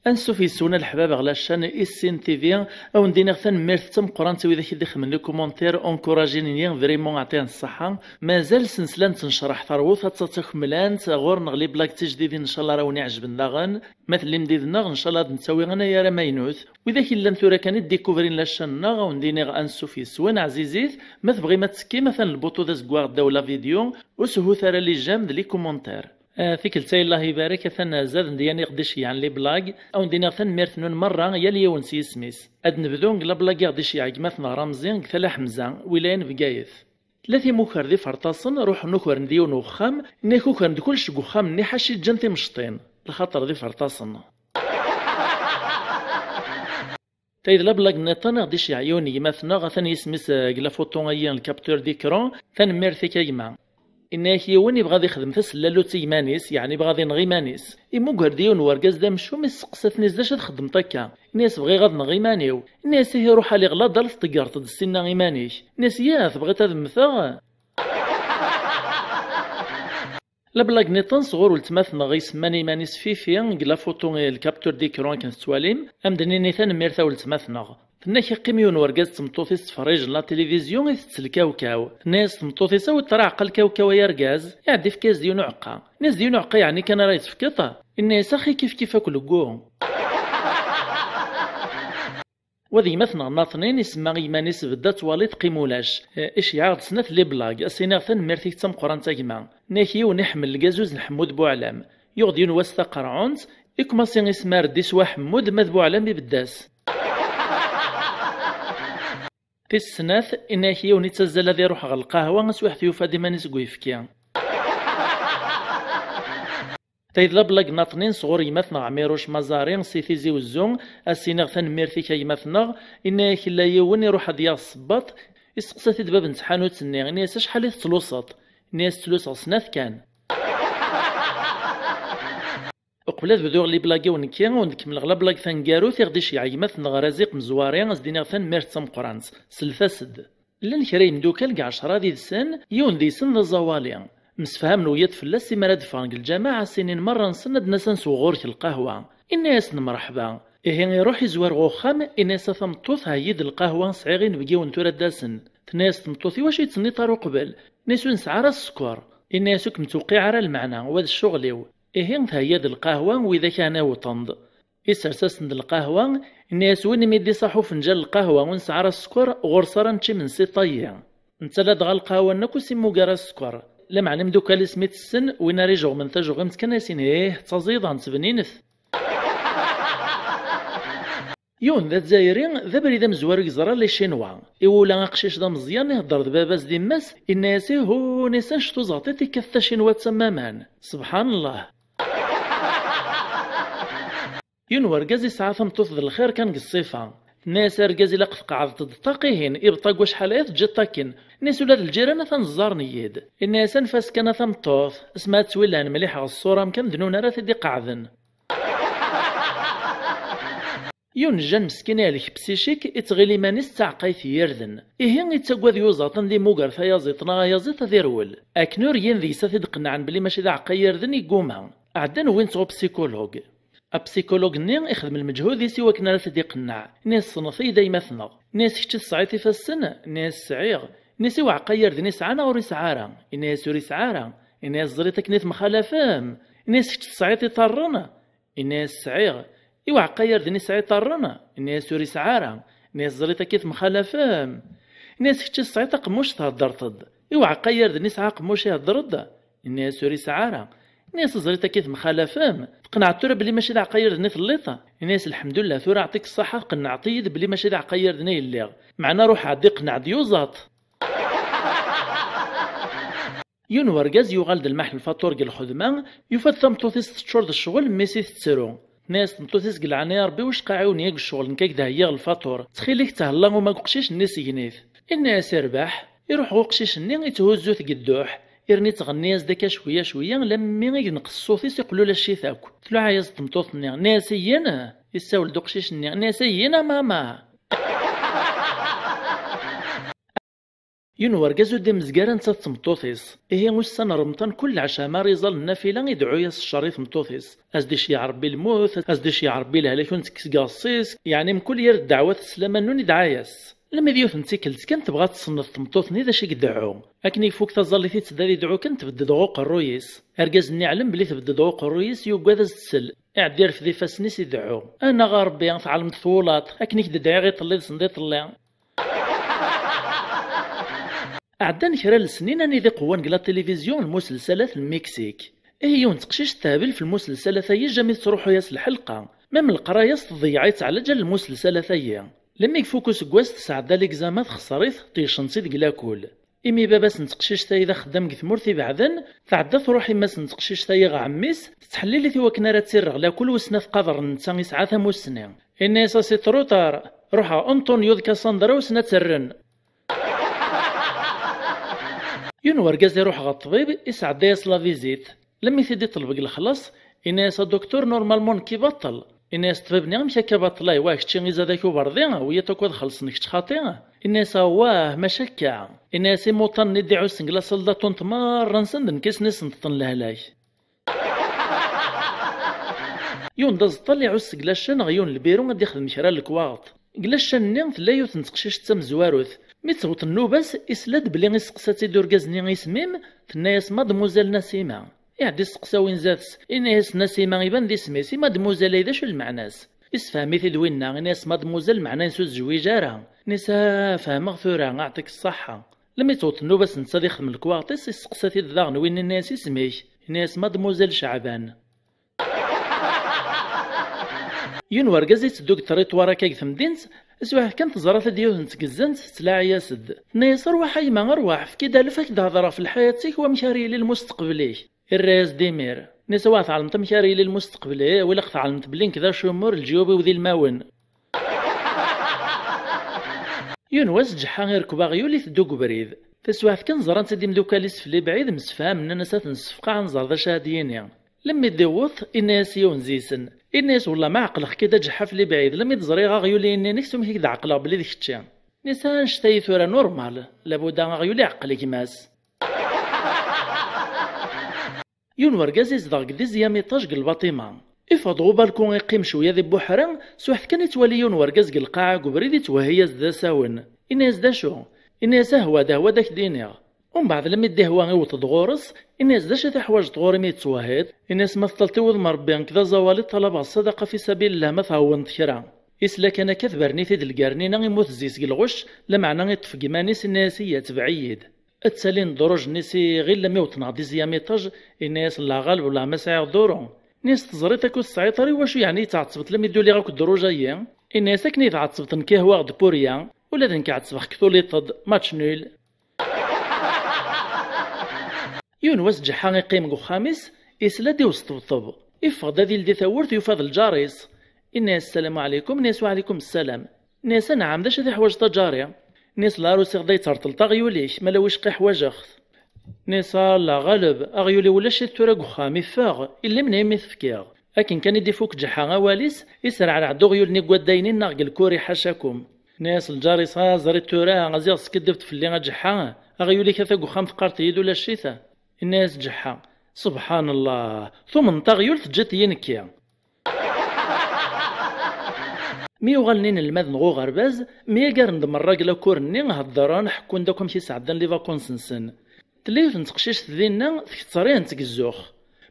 انسو في سونا الحباب على الشان إسين تي في او ندينا ثان ميرث تم قران تسوي ذاك اللي خمن لي كومونتير اونكوراجيني فريمون عطينا الصحه. مازال سلسله تنشرح ثروت تتكملان غور نغلي بلاك تجديد ان شاء الله راوني عجبنا غن مثل اللي مديدنا ان شاء الله نسوي انا يا راه ماينوث واذا كاين نثورا كان ديكوفرين لا شان وندينا انسو في سوان عزيزيت ما تبغي ما تسكي مثلا البوطو داز كواغ دولا فيديو وسهو ثرا لي جام لي كومونتير فيك التاي الله يبارك ثنا زاد ندياني قداش يعني لي بلاك او ندينا ثن ميرثنون مره يا لي ونسي سميس اد نبدو نقلا بلاك قداش يعني مثلا رمزين ثلا حمزه ولاين بقايث ثلاثي موكر ذي فرطاسن روح نوكر نديو نوخام نيكو كان كلش كوخام ني حاشي جنتي مشطين الخاطر ذي فرطاسن تايد لابلاك نطن غديش يعيوني مثلا غثني سميس قلا فوتون ايان الكابتور ديكرون ثن ميرثي كيما إنه يوني بغادي يخدم تسلالو تيمانيس يعني بغادي نغي مانيس إمو قرديون ورقاز دا مشو مسقستني زاش تخدم طاكا الناس بغي غاد نغي مانيو الناس هي روح لي غلا دار تقارت السنة غيمانيش الناس ياث بغيت هاد المثا لا بلاك نيطن صغور ولتماثنا غي سماني مانيس فيفيا قلا فوتو الكابتور ديكرون كان ستواليم أمدني نيثان ميرثا ولتماثنا تناك يقيميون ورقاز تمطوثيس تفريج لا تلفزيون يتسلكاوكاو ناس تمطوثيس وتراعق الكاوكاو يا رقاز يعدي في كاز ديون عقا ناس ديون عقا يعني كان رايت في كطا الناس اخي كيف اكل كو وذي مثلا ناطنين يسمى غيمانيس بدا تواليت قيمولاش ايش يعرض سنات لي بلاك السيناغثن ميرثيك تم قران تاكما ناكي ونحمل الكازوز نحمود بوعلام يغديون واستا قرعونت إكماسين يسمى ردي سوا حمود مذبو علام بداس في السناث إنه يوني تزال ذي روح على القهوة نسوح ثيوفا ديما نسقو يفكيا تايد لابلاك ناطنين صغور يمثنا عميروش مزارين سيثيزي والزون السيناغ ثان ميرثي كي يمثنا إنه كلا يوني يروح ديال الصباط يسقسا دباب نتحانو تسني نيس شحال يتلوصط نيس تلوص سناث كان قبلات بدور لي بلاكي ونكيا ونكمل غلا بلاك ثانكارو تيغديش يعيمث نغرازيق مزوارين أزدينا ثان ميرت تم قرانس سلفاسد لان كريم دوكال كاع 10 ديال السن يون دي سن الزوالي مسفهم نويات فلاس مراد فانك الجماعة سنين مرة نسند ناس نسوغورك القهوة الناس مرحبا إيه يروح يزوار غوخام الناس ثمطوث هايد القهوة صعيغين بقيو نتورا داسن تناس تمطوثي واش يتسني طارو قبل ناسو نسعى راه السكر الناس كمتوقع على المعنى وهذا الشغل إيه هايد القهوة وإذا كان وطند إسرساسن القهوة الناس وين ميدي صاحو فنجان القهوة ونسعى راه السكر غرصارا نتشي من سي طيا نتا لا دغا القهوة ناكو سيمو كارا السكر لا معنى مدوكا لي سميت السن وين ريجو من تاجو غمت كناسين تزيد تبنينث يون ذات زايرين ذا بريد مزوار يزرا لي شينوا إولا قشيش دا مزيان يهضر دباباز دي ماس الناس هو نيسان شتو زعطيتي كثا شينوا تسمامان سبحان الله يون ورقاز يسعى ثمطوث ذا الخير كان قصيفة ناس رقاز إلا قف قاعدة تطاقيهن إبطاق واش حالات جات تاكن ناس ولاد الجيران ثنزار نيد الناس نفاس كان ثمطوث اسمها تسويلان مليح على الصورة مكان دنونا راه تدي قاعدن يون جان مسكين عليك بسيشيك يتغلي مانيس تعقايث يردن إيه يتساقوا ذي وزاطن دي موغر فيازيطنا يازيط ذي رول أكنور ين ذي ساثي دقنعن بلي ماشي ذا عقاي يردن يقومها عدن وين تغو بسيكولوج أبسيكولوج نين يخدم المجهود يسيوا كنا لا تدي قناع ناس صنفي دايما ثنغ ناس كتش الصعيتي في السن ناس سعيغ ناس يوعقا يردن يسعانا وريس عارا ناس يوريس عارا ناس زريتك نيت مخالفام ناس كتش الصعيتي طرنا ناس سعيغ يوعقا يردن سعي طرنا ناس يوريس عارا ناس زريتك كيف مخالفام ناس كتش الصعيتي قموش تهدر طد يوعقا يردن يسعى قموش يهدر الناس يوريس عارا ناس زريتها كيف مخالفام تقنعت ترى بلي ماشي ذا عقاير دني في الليطه الناس الحمد لله ثورة يعطيك الصحه قنعتي بلي ماشي ذا عقاير دني اللي معنا روح عدي قنع ديوزات يون ورقاز يغالد المحل الفاتور قال الخدمه يفثم توثيس تشورد الشغل ميسي تسرو ناس تمتوثيس قلعنا يا ربي واش قاعون ياك الشغل نكاك دا هي الفاتور تخيليك تهلا وما قشيش الناس ينيث الناس يربح يروح قشيش الني يتهزو تقدوح يرني تغني داكا شويه شويه لما ينقص الصوتيس يقولوا لا شي ثاكو تلو عايز تمطوطني ناسينا يساول دوقشيش ناسينا ماما ينور كازو دي مزقاران تمطوطيس إيه وسان رمضان كل عشاء ما ريزال النافلة يدعو ياس الشريط مطوطيس أزديش يا ربي الموت أزديش يا ربي الهلاك ونتكس قاصيس يعني من كل يرد دعوات السلامة نوني دعاياس لما ديوث نتيكلت كان تبغى تصنف تمطوطني ذا شي يدعو أكني فوق تظل في تداري يدعو كان تبدد غوق الرويس أرجاز نعلم بلي تبدد غوق الرويس يوقاذ السل اعدير في ذي فاسنيس يدعو أنا غاربي نتعلم طفولات أكني كدعي غير طلي صندي طلي عدان كرا السنين اني ذي قوان قلا التلفزيون المسلسلات المكسيك إيه يون تقشيش تهبل في المسلسلات هي جامي تروحو ياس الحلقة مام القراية تضيعيت على جال المسلسلات هي لما يفوكو سكواس تسعد ليكزامات خسريت طيشنصيد قلا كول إمي باباس نتقشيش تاي إذا خدام كثمورتي بعدن تعدى تروحي ماس نتقشيش تاي غا عميس تتحليلي ثي وكنا راه تسير غلا كل وسنا في قدر نتا يسعى ثمو السنين إني ساسي تروتار روحا أنطونيو كاساندرا وسنا تسرن ينور كاز يروح غا الطبيب يسعد ياس لا فيزيت لما يثدي طلب الخلاص إناس الدكتور نورمالمون كيبطل إناس طبيبني مشا كبطلاي واش تشي غيزا داك وبرضيا ويا تاكل خلصنك تخاطيها إناس واه مشكا إناس موطن ندعو سنقلا صلدا تنتمار رنسند كيس نسنطن لهلاي يون داز طلع عس قلاشان غيون البيرو غادي يخدم كرا الكواغط قلاشان نيم تلا يوث نتقشيش تم زواروث مي تصوت النوباس إسلاد بلي غيسقساتي دوركازني غيسميم تنايس مادموزيل نسيمة يعدي سقسا وين زاتس إناس نسيمة يبان دي سميسي مادموزيل إذا شو المعناس إسفهمي في دوينا إناس مادموزيل معناه نسو الزويجارة نسا فهم غثورة نعطيك الصحة لما يصوت النوباس نتا يخدم الكواغطيس يسقساتي الضاغن وين الناس يسميك إناس مادموزيل شعبان ينور كازيت الدكتور يتوارا كاك ثمدينت اسواه كانت زرات ديوث نتكزنت تلاعي ياسد نيسر وحي ما غرواح في كدا لفاك دهضرا في حياتك ومشاري للمستقبلي الراس ديمير نسوا تعلمت مشاري للمستقبلي ولا تعلمت بلين كذا شمور الجيوبي وذي الماون ينوز جحا غير كباغيو اللي تدوق بريد تسواه كان زرانت ديم دوكاليس في لي بعيد مسفام ان نسات نسفقا عن زردا شاديين لما يدوث الناس يونزيسن الناس والله ما عقلك كدا جحف لي بعيد لما تزري غيولي اني نكتم هيك عقله بلي ديك الشيء نسان شتي ثورة نورمال لابد غيولي عقلك ماس ينور كازيز داك دي زياميطاج الباطيمه افضغوا بالكون يقيم شويه ذي بوحران سوحت كان يتولي ينور كاز القاعه قبريد توهي ذا ساون الناس دا شو الناس هو داك دينيا ومن بعد لما يديه هو غيوت تغورس الناس داش تحواج تغوري مي تسواهد الناس ما تطلتي مربيان كذا زوالي طلب الصدقه في سبيل الله ما فهون كرا إسلا كان كثبرني ثيد القرنينا يموت زيس الغش لمعنى يطفق مانيس الناسية تبعيد التسالين دروج نسي غير لما يوتنا دي زياميطاج الناس لا غالب ولا مساعي دورو ناس تزريتك والسعيطري واش يعني تعتصبت لما يدولي غاك الدروجايا الناس كني تعتصبت نكيه واغد بوريا ولا ذنك عتصبخ كثولي طد ماتش نول يونوس جحان يقيم خامس إسلا دي وسطبطب إفضل ذي لدي ثورت يفاض الجاريس الناس السلام عليكم ناس وعليكم السلام ناس نعم داش ذي حواج تجارية ناس لاروسي غدا يترطل تغيوليش ما لويش قي حواج أخذ ناس لا غالب أغيولي ولا شي تورا خامي فاغ إلا من يمي تفكير لكن كان يدي فوق جحان غواليس يسرع على عدو غيولني قواداينين ناقل كوري حاشاكم ناس الجاريس زريت تورا غازي سكدفت في اللي جحان أغيولي كذا خام ثقارت يدو لا الشيثة الناس جحا سبحان الله ثم انطغيول تجت ينكيا مي وغالنين المذن غو غرباز مي قارن دم الراجل كورني هضران حكون داكم شي سعدان لي فاكونس نسن تليف نتقشيش ذينا تكترين تكزوخ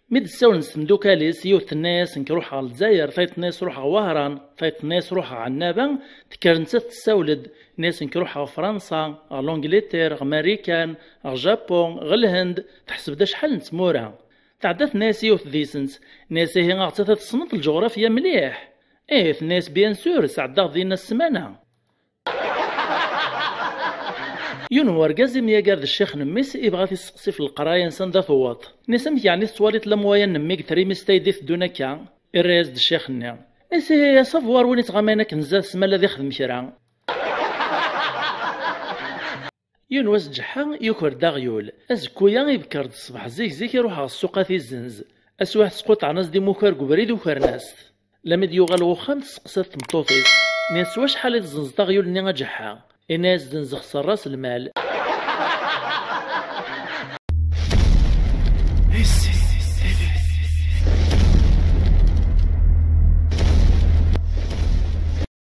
مي دساول نسمدو كاليس يوث الناس نكروح على الجزائر فايت الناس روح على وهران فايت الناس روح على عنابه تكرنت تساولد ناس نكروح على فرنسا على انجلترا على امريكان على جابون على الهند تحسب دا شحال نتمورها تعدات ناس يوث ديسنس ناس هي غاعتها تصنف الجغرافيا مليح ايه الناس بيان سور سعدا دينا السمانه ينور كازم يا قاد الشيخ نميس يبغى تسقسي في القرايه نسان دا ثوات نسمت يعني سواليت لموايا نميك تريمي ستايديث دونا الرئيس الشيخ نيا نسي يا صفوار وين تغامينا كنزا سما الذي خدم كرا يونوس جحا يكر داغيول ازكويا يبكر الصباح زيك يروح على السوق في الزنز اسواه تسقط على ناس دي موكر قبريد وكر ناس لما ديوغال وخام تسقسات مطوطيس ناس واش حال الزنز داغيول نيا جحا الناس زنزخ راس المال